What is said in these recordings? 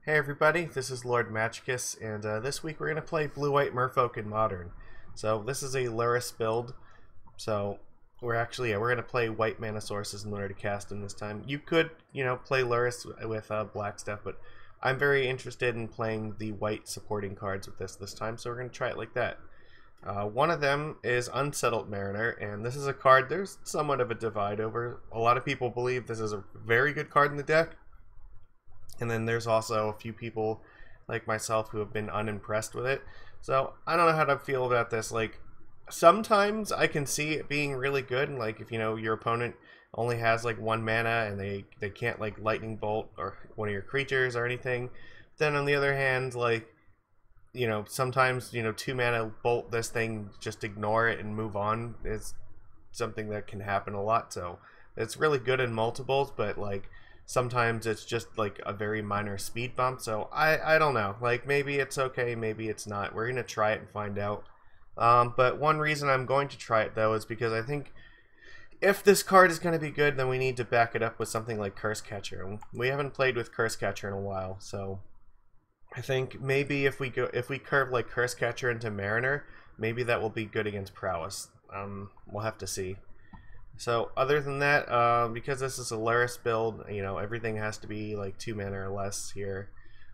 Hey everybody, this is Lord Magicus, and this week we're going to play Blue-White Merfolk in Modern. So this is a Lurrus build, so we're going to play white mana sources in order to cast them this time. You could, play Lurrus with black stuff, but I'm very interested in playing the white supporting cards with this time, so we're going to try it like that. One of them is Unsettled Mariner, and this is a card there's somewhat of a divide over. A lot of people believe this is a very good card in the deck. And then there's also a few people like myself who have been unimpressed with it. So I don't know how to feel about this. Like, sometimes I can see it being really good. And like, if your opponent only has like 1 mana and they can't like lightning bolt or one of your creatures or anything. Then on the other hand, like, sometimes 2 mana bolt this thing, just ignore it and move on is something that can happen a lot. So it's really good in multiples, but like, sometimes it's just like a very minor speed bump, so I don't know. Like, maybe it's okay, maybe it's not. We're going to try it and find out. But one reason I'm going to try it, though, is because I think if this card is going to be good, then we need to back it up with something like Cursecatcher. We haven't played with Cursecatcher in a while, so I think maybe if we curve like Cursecatcher into Mariner, maybe that will be good against Prowess. We'll have to see. So other than that, because this is a Lurrus build, everything has to be like 2 mana or less here.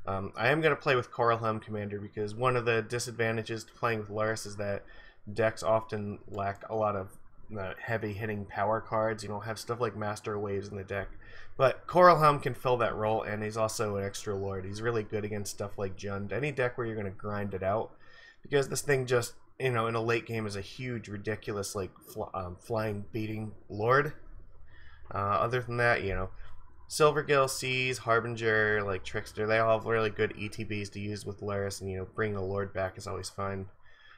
I am going to play with Coralhelm Commander because one of the disadvantages to playing with Lurrus is that decks often lack a lot of heavy hitting power cards. You don't have stuff like Master Waves in the deck. But Coralhelm can fill that role, and he's also an extra lord. He's really good against stuff like Jund. Any deck where you're going to grind it out, because this thing just, in a late game is a huge, ridiculous, like, flying, beating lord. Other than that, Silvergill, Seas, Harbinger, like, Trickster, they all have really good ETBs to use with Lurrus, and, bringing a lord back is always fine.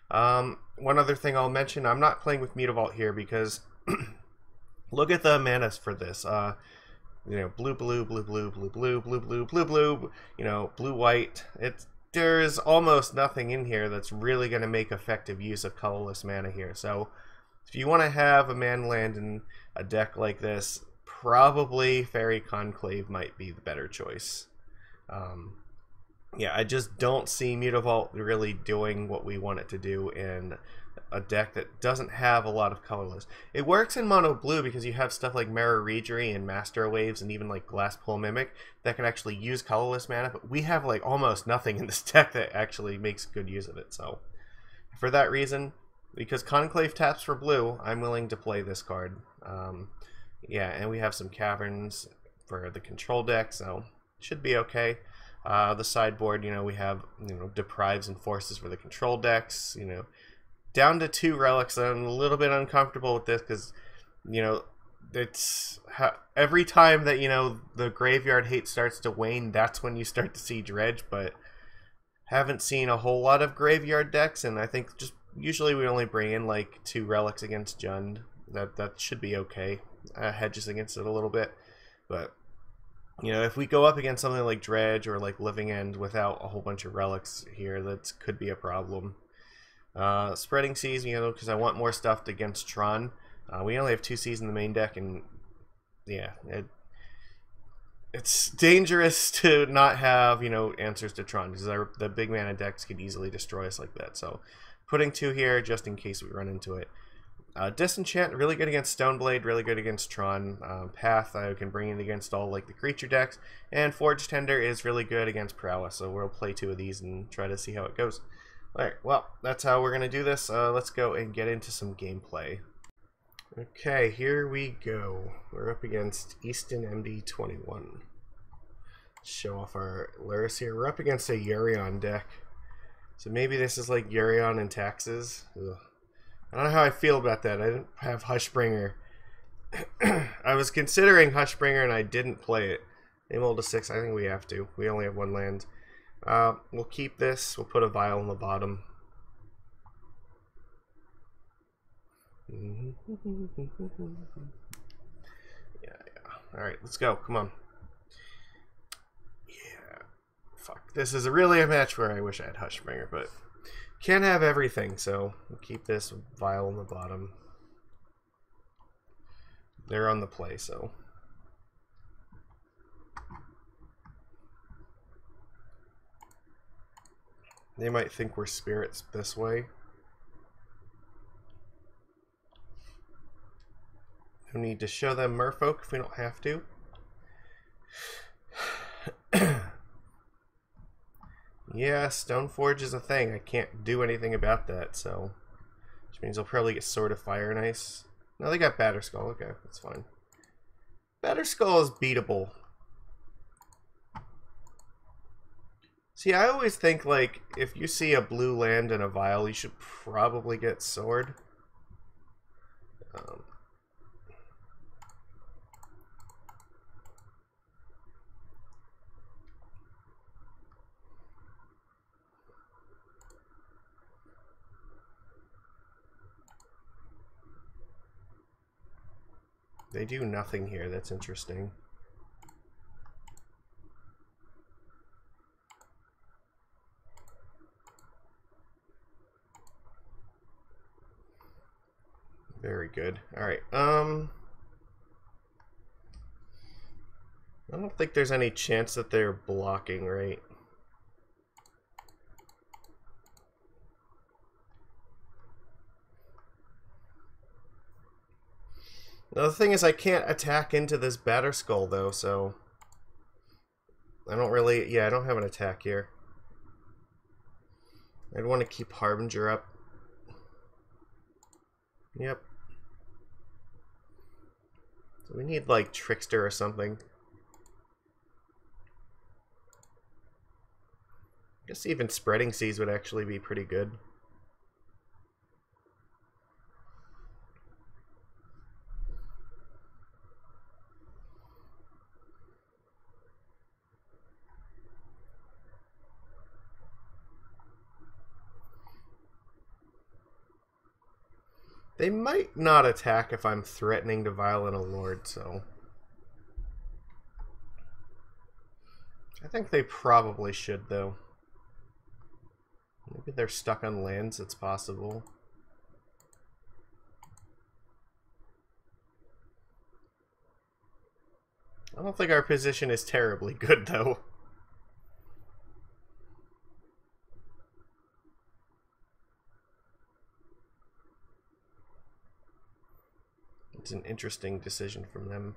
One other thing I'll mention, I'm not playing with Mutavault here because, look at the manas for this. Blue, blue, blue, blue, blue, blue, blue, blue, blue, blue, blue, white. There's almost nothing in here that's really going to make effective use of colorless mana here. So if you want to have a mana land in a deck like this, probably Faerie Conclave might be the better choice. Yeah, I just don't see Mutavault really doing what we want it to do in a deck that doesn't have a lot of colorless. It works in mono blue because you have stuff like Mirror Regery and Master Waves and even like Glasspool Mimic that can actually use colorless mana, but we have like almost nothing in this deck that actually makes good use of it. So for that reason, because Conclave taps for blue, I'm willing to play this card. Yeah, and we have some caverns for the control deck, so should be okay. The sideboard, we have deprives and forces for the control decks, down to 2 relics. I'm a little bit uncomfortable with this because, it's every time that, the graveyard hate starts to wane, that's when you start to see dredge, but haven't seen a whole lot of graveyard decks, and I think just usually we only bring in like 2 relics against Jund. That should be okay. Hedges against it a little bit, but if we go up against something like Dredge or like Living End without a whole bunch of relics here, that could be a problem. Spreading Seas, because I want more stuff against Tron. We only have 2 Seas in the main deck, and yeah, it's dangerous to not have, answers to Tron, because the big mana decks could easily destroy us like that. So putting 2 here just in case we run into it. Disenchant, really good against Stoneblade, really good against Tron. Path, I can bring in against all like the creature decks. And Forge-Tender is really good against Prowess, so we'll play 2 of these and try to see how it goes. Alright, well, that's how we're going to do this. Let's go and get into some gameplay. Okay, here we go. We're up against Easton MD21. Show off our Lurrus here. We're up against a Yorion deck. So maybe this is like Yorion and Taxes. Ugh. I don't know how I feel about that. I didn't have Hushbringer. I was considering Hushbringer and I didn't play it. Name to 6, I think we have to. We only have 1 land. We'll keep this. We'll put a vial on the bottom. Yeah. Alright, let's go. Come on. Yeah. Fuck. This is really a match where I wish I had Hushbringer, but can't have everything, so we'll keep this vial on the bottom. They're on the play, so They might think we're spirits this way. No need to show them merfolk if we don't have to. Yeah, Stoneforge is a thing. I can't do anything about that, so... Which means I'll probably get Sword of Fire and Ice. No, they got Batterskull. Okay, that's fine. Batterskull is beatable. See, I always think, like, if you see a blue land and a vial, you should probably get Sword. They do nothing here. That's interesting. Very good. Alright, I don't think there's any chance that they're blocking, right? Now, the thing is, I can't attack into this Batterskull, though, so... I don't really... Yeah, I don't have an attack here. I'd want to keep Harbinger up. Yep. So we need, like, Trickster or something. I guess even Spreading Seas would actually be pretty good. They might not attack if I'm threatening to Violent a Lord, so... I think they probably should, though. Maybe they're stuck on lands, it's possible. I don't think our position is terribly good, though. It's an interesting decision from them.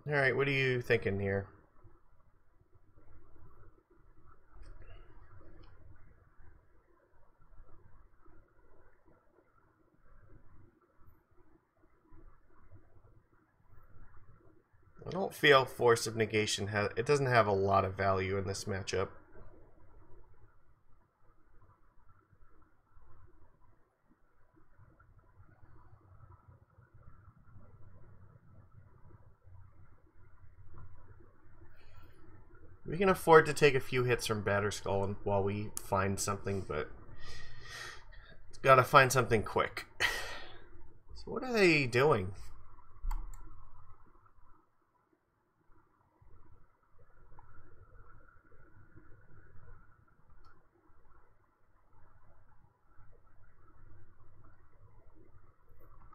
Alright, what are you thinking here? I don't feel Force of Negation it doesn't have a lot of value in this matchup. We can afford to take a few hits from Batterskull while we find something, but it's gotta find something quick. So what are they doing?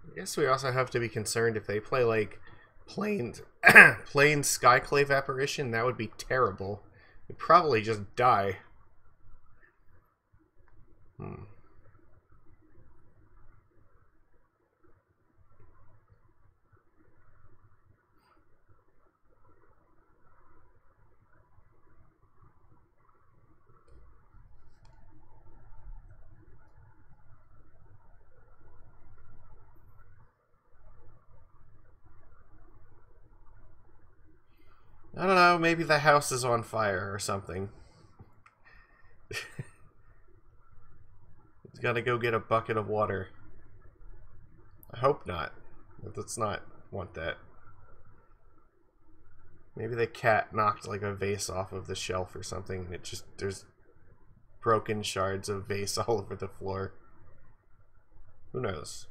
I guess we also have to be concerned if they play like plain Skyclave Apparition. That would be terrible. We'd probably just die. I don't know, maybe the house is on fire or something. He's got to go get a bucket of water. I hope not. Let's not want that. Maybe the cat knocked like a vase off of the shelf or something, and it just, there's broken shards of vase all over the floor. Who knows?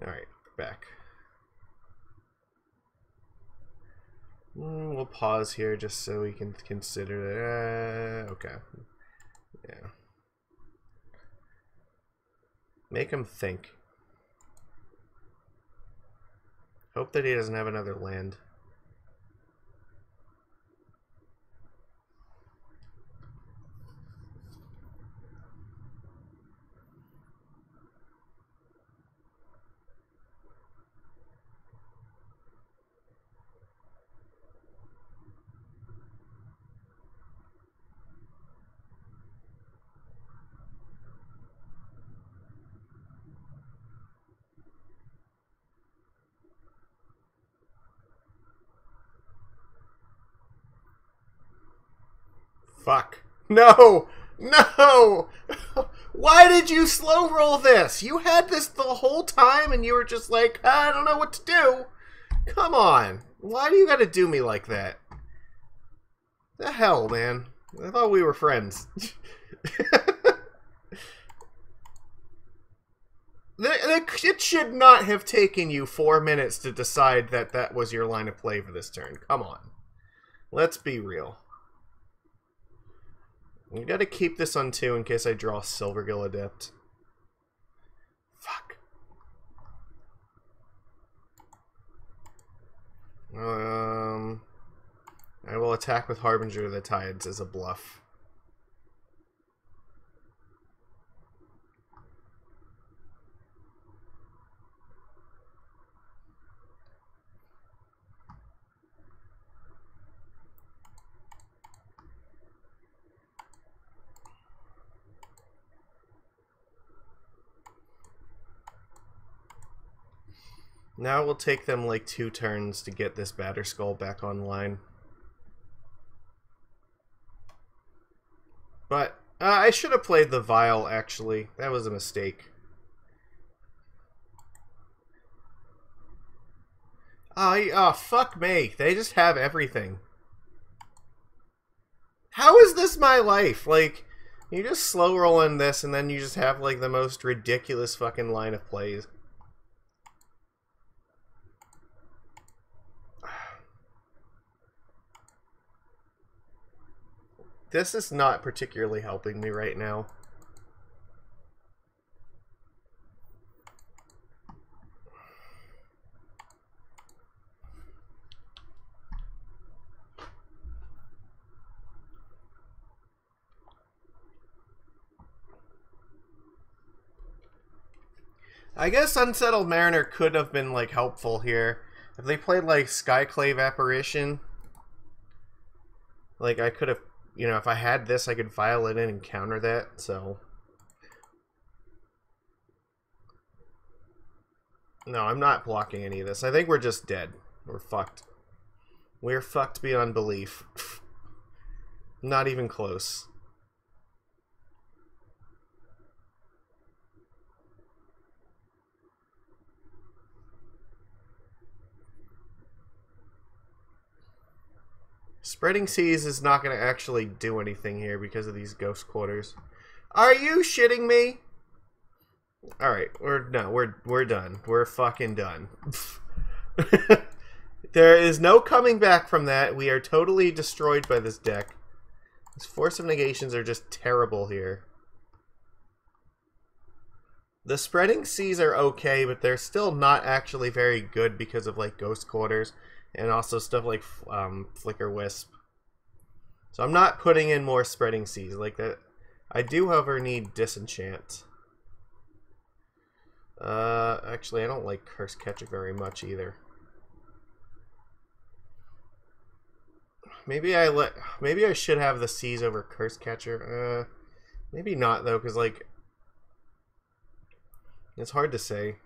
Alright, back. We'll pause here just so we can consider it. Okay. Yeah. Make him think. Hope that he doesn't have another land. Fuck. No! No! Why did you slow roll this? You had this the whole time and you were just like, I don't know what to do. Come on. Why do you gotta do me like that? The hell, man. I thought we were friends. It should not have taken you 4 minutes to decide that that was your line of play for this turn. Come on. Let's be real. We gotta keep this on 2 in case I draw Silvergill Adept. Fuck. I will attack with Harbinger of the Tides as a bluff. Now it will take them like 2 turns to get this Batterskull back online. But I should have played the Vial, actually. That was a mistake. Oh, fuck me. They just have everything. How is this my life? Like, you just slow roll in this and then you just have like the most ridiculous fucking line of plays. This is not particularly helping me right now. I guess Unsettled Mariner could have been like helpful here. If they played like Skyclave Apparition, like I could have, you know, if I had this, I could file it in and counter that, so. No, I'm not blocking any of this. I think we're just dead. We're fucked. We're fucked beyond belief. Not even close. Spreading Seas is not going to actually do anything here because of these ghost quarters. Are you shitting me? Alright, we're done. We're fucking done. There is no coming back from that. We are totally destroyed by this deck. These Force of Negations are just terrible here. The Spreading Seas are okay, but they're still not actually very good because of like ghost quarters. And also stuff like Flicker Wisp. So I'm not putting in more Spreading Seas like that. I do, however, need Disenchant. Actually, I don't like Cursecatcher very much either. Maybe I should have the Seas over Cursecatcher. Maybe not though, because like it's hard to say.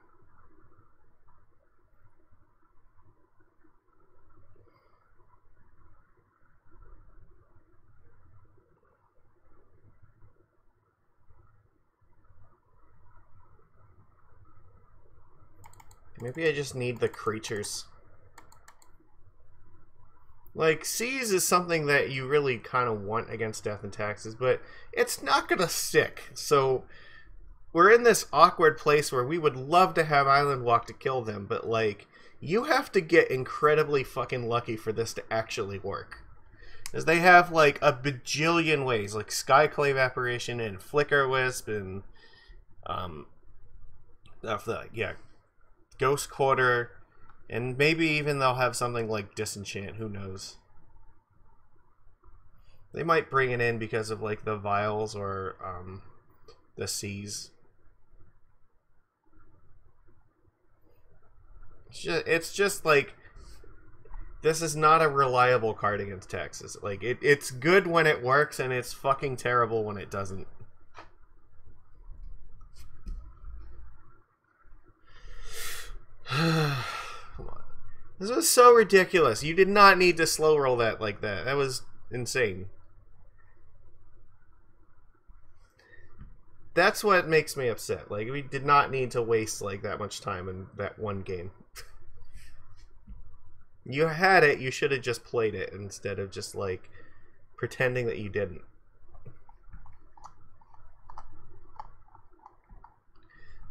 Maybe I just need the creatures. Like, Seas is something that you really kind of want against Death and Taxes, but it's not going to stick. So, we're in this awkward place where we would love to have Island Walk to kill them, but, like, you have to get incredibly fucking lucky for this to actually work. Because they have, like, a bajillion ways, like Skyclave Apparition and Flicker Wisp and, Yeah, Ghost Quarter, and maybe even they'll have something like Disenchant. Who knows? They might bring it in because of like the vials or the seas. It's just like, this is not a reliable card against Texas. Like, it's good when it works, and it's fucking terrible when it doesn't. Come on. This was so ridiculous. You did not need to slow roll that like that. That was insane. That's what makes me upset. Like, we did not need to waste like that much time in that one game. You had it, you should have just played it instead of just like pretending that you didn't.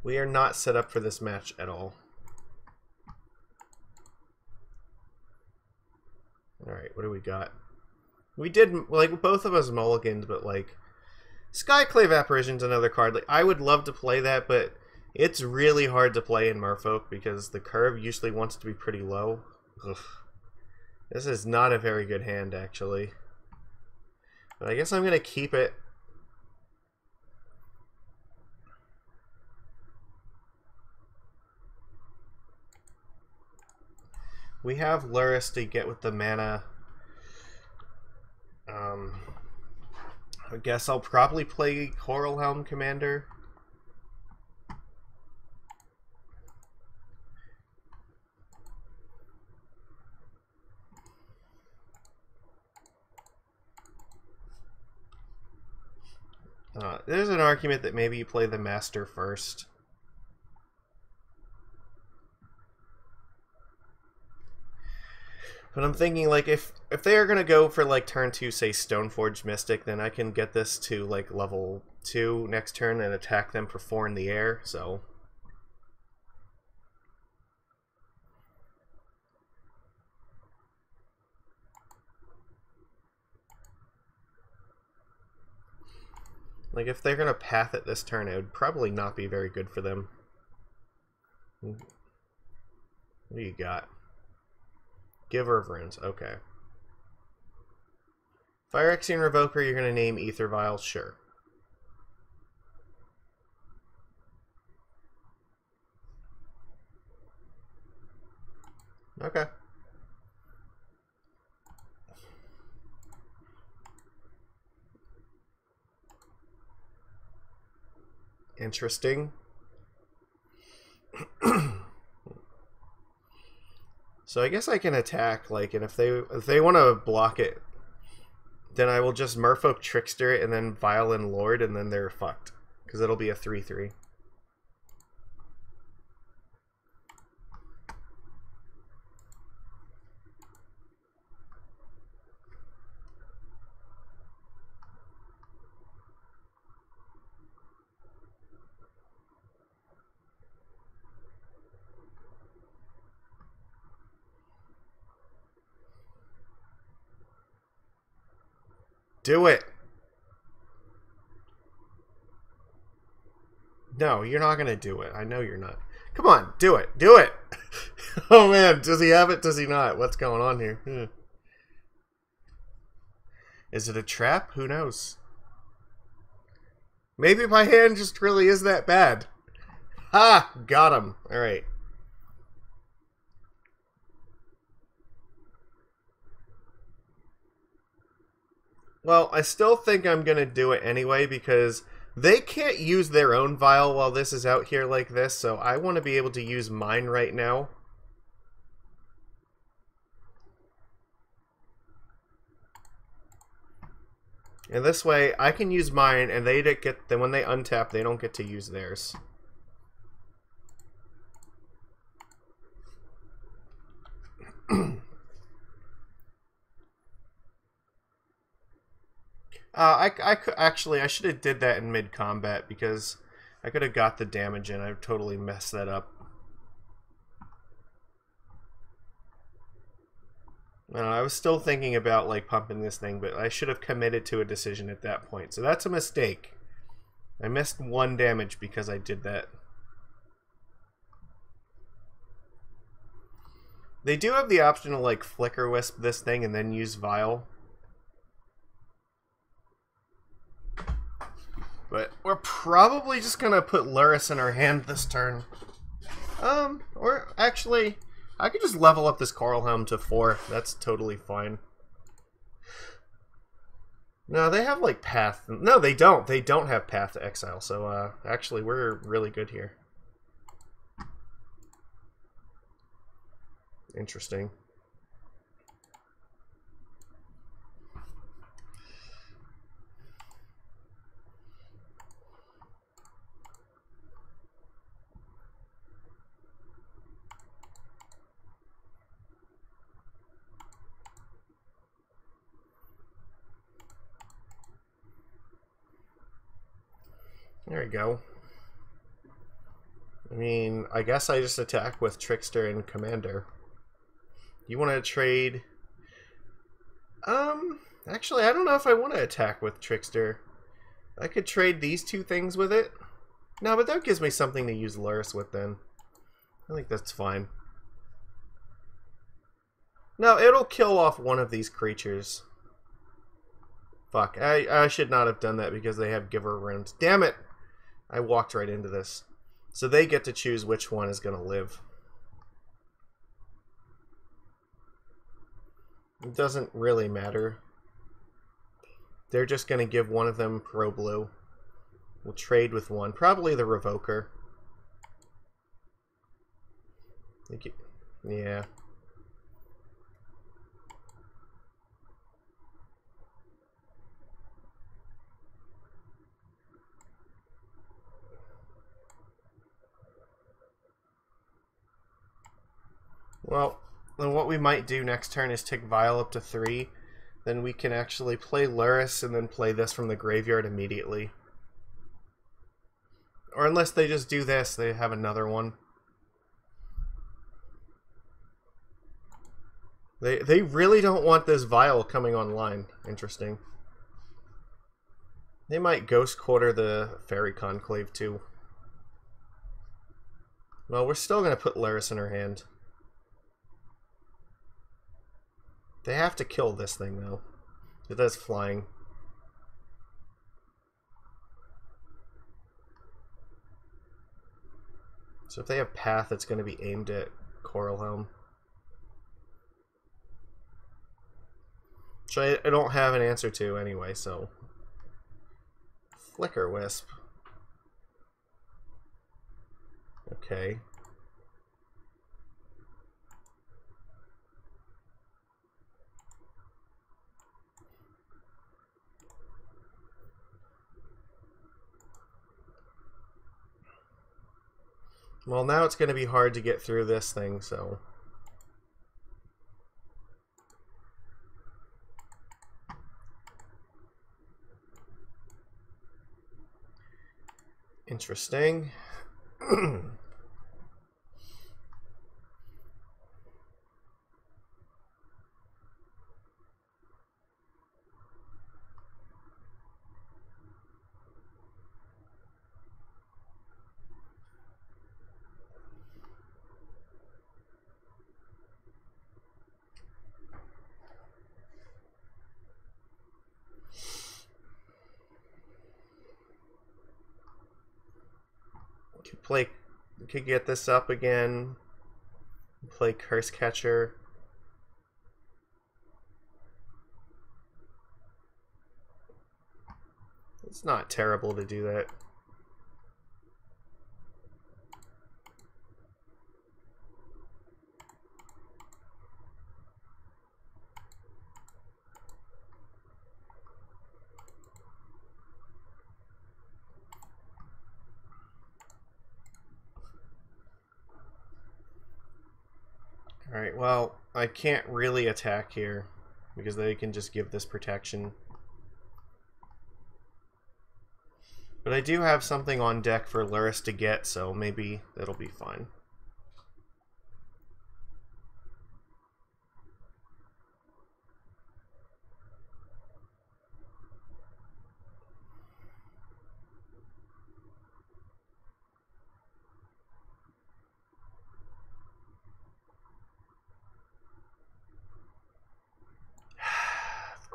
We are not set up for this match at all. Alright, what do we got? We did, like, both of us mulliganed, but like, Skyclave Apparition's another card. Like, I would love to play that, but it's really hard to play in Merfolk because the curve usually wants to be pretty low. Ugh. This is not a very good hand, actually. But I guess I'm going to keep it. We have Lurrus to get with the mana. I guess I'll probably play Coralhelm Commander. There's an argument that maybe you play the Master first. But I'm thinking, like, if they are gonna go for like turn 2, say Stoneforge Mystic, then I can get this to like level 2 next turn and attack them for 4 in the air. So like, if they're gonna path it this turn, it would probably not be very good for them. What do you got? Giver of Runes, okay. Phyrexian Revoker, you're going to name Aether Vial, sure. Okay. Interesting. So I guess I can attack, like, and if they want to block it, then I will just Merfolk Trickster it and then Violin Lord, and then they're fucked. Because it'll be a 3/3. Do it! No, you're not gonna do it. I know you're not. Come on, do it! Do it! Oh man, does he have it? Does he not? What's going on here? Is it a trap? Who knows? Maybe my hand just really is that bad. Ha! Got him. Alright. Well, I still think I'm going to do it anyway because they can't use their own vial while this is out here like this, so I want to be able to use mine right now. And this way, I can use mine, and they get. Then when they untap, they don't get to use theirs. I could actually, I should have did that in mid combat because I could have got the damage in. I totally messed that up. I was still thinking about like pumping this thing, but I should have committed to a decision at that point. So that's a mistake. I missed 1 damage because I did that. They do have the option to like Flicker Wisp this thing and then use Vial. But we're probably just gonna put Lurrus in our hand this turn. Or actually, I could just level up this Coralhelm to 4. That's totally fine. No, they have like Path. No, they don't. They don't have Path to Exile. So actually, we're really good here. Interesting. There we go. I mean, I guess I just attack with Trickster and Commander. You want to trade? Actually, I don't know if I want to attack with Trickster. I could trade these two things with it. No, but that gives me something to use Lurrus with then. I think that's fine. No, it'll kill off one of these creatures. Fuck, I should not have done that because they have Giver Runes. Damn it! I walked right into this. So they get to choose which one is going to live. It doesn't really matter. They're just going to give one of them Pro Blue. We'll trade with one. Probably the Revoker. Yeah. Well, then what we might do next turn is tick Vial up to 3. Then we can actually play Lurrus and then play this from the graveyard immediately. Or unless they just do this, they have another one. They really don't want this Vial coming online. Interesting. They might Ghost Quarter the Faerie Conclave too. Well, we're still going to put Lurrus in her hand. They have to kill this thing, though. It does flying. So if they have Path, it's going to be aimed at Coralhelm. Which I don't have an answer to anyway, so... Flicker Wisp. Okay. Well, now it's going to be hard to get through this thing, so... Interesting. Could get this up again. Play Cursecatcher. It's not terrible to do that. Alright, well, I can't really attack here because they can just give this protection. But I do have something on deck for Lurrus to get, so maybe that'll be fine.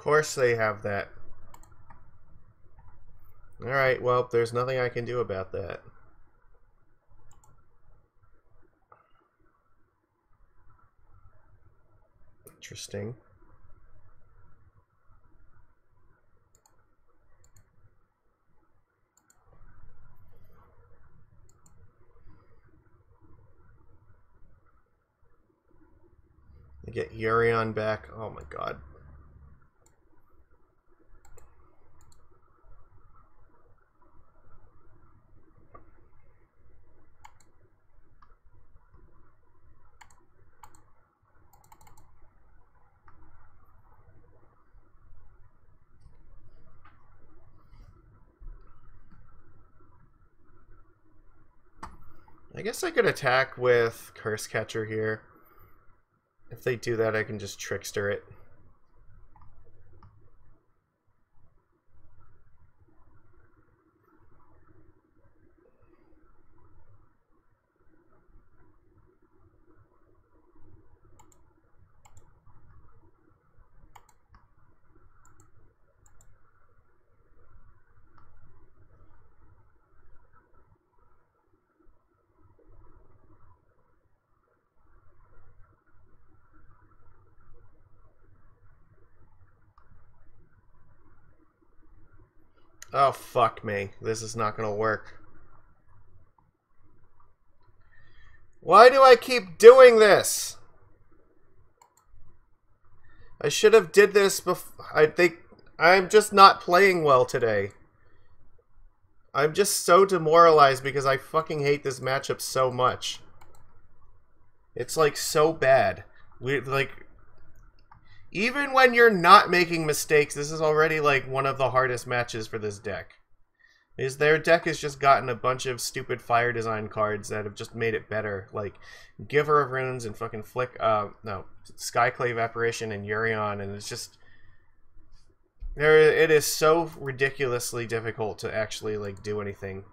course they have that. Alright, well, there's nothing I can do about that. Interesting. I get Yorion back. Oh my god. I guess I could attack with Cursecatcher here. If they do that, I can just Trickster it. Oh, fuck me. This is not gonna work. Why do I keep doing this? I should have did this before. I think I'm just not playing well today. I'm just so demoralized because I fucking hate this matchup so much. It's like so bad. Even when you're not making mistakes, this is already like one of the hardest matches for this deck. Is their deck has just gotten a bunch of stupid fire design cards that have just made it better, like Giver of Runes and fucking Skyclave Apparition and Yorion, and it's just it is so ridiculously difficult to actually like do anything.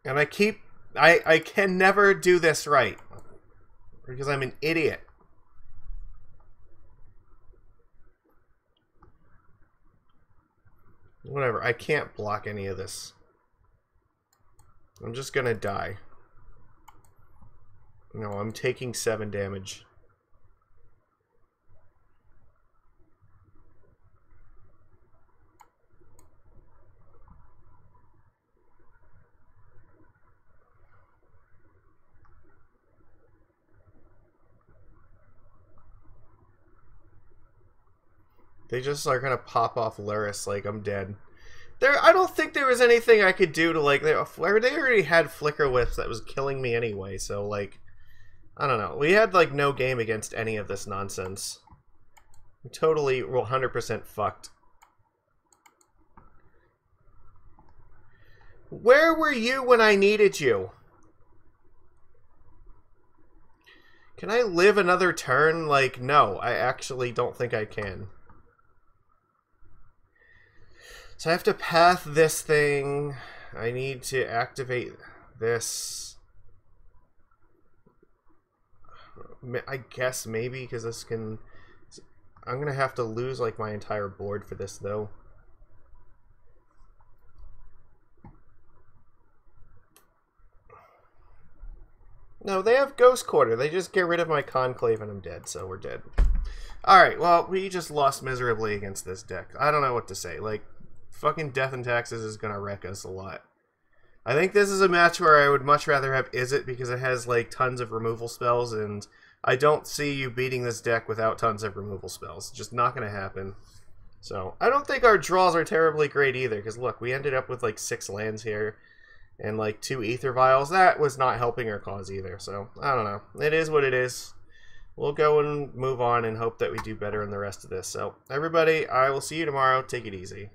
And I can never do this right because I'm an idiot. Whatever, I can't block any of this. I'm just gonna die. No, I'm taking 7 damage. They just are gonna pop off Lurrus like I'm dead. I don't think there was anything I could do to like. They already had Flicker Whips that was killing me anyway. So like, I don't know. We had like no game against any of this nonsense. I'm totally 100% fucked. Where were you when I needed you? Can I live another turn? Like, no, I actually don't think I can. So I have to path this thing. I need to activate this. I guess maybe because this can... I'm going to have to lose like my entire board for this though. No, they have Ghost Quarter. They just get rid of my Conclave and I'm dead, so we're dead. Alright, well, we just lost miserably against this deck. I don't know what to say. Like, fucking Death and Taxes is gonna wreck us a lot. I think this is a match where I would much rather have Izzet because it has like tons of removal spells, and I don't see you beating this deck without tons of removal spells. Just not gonna happen. So I don't think our draws are terribly great either, because look, we ended up with like 6 lands here and like 2 Aether Vials. That was not helping our cause either. So I don't know. It is what it is. We'll go and move on and hope that we do better in the rest of this. So everybody, I will see you tomorrow. Take it easy.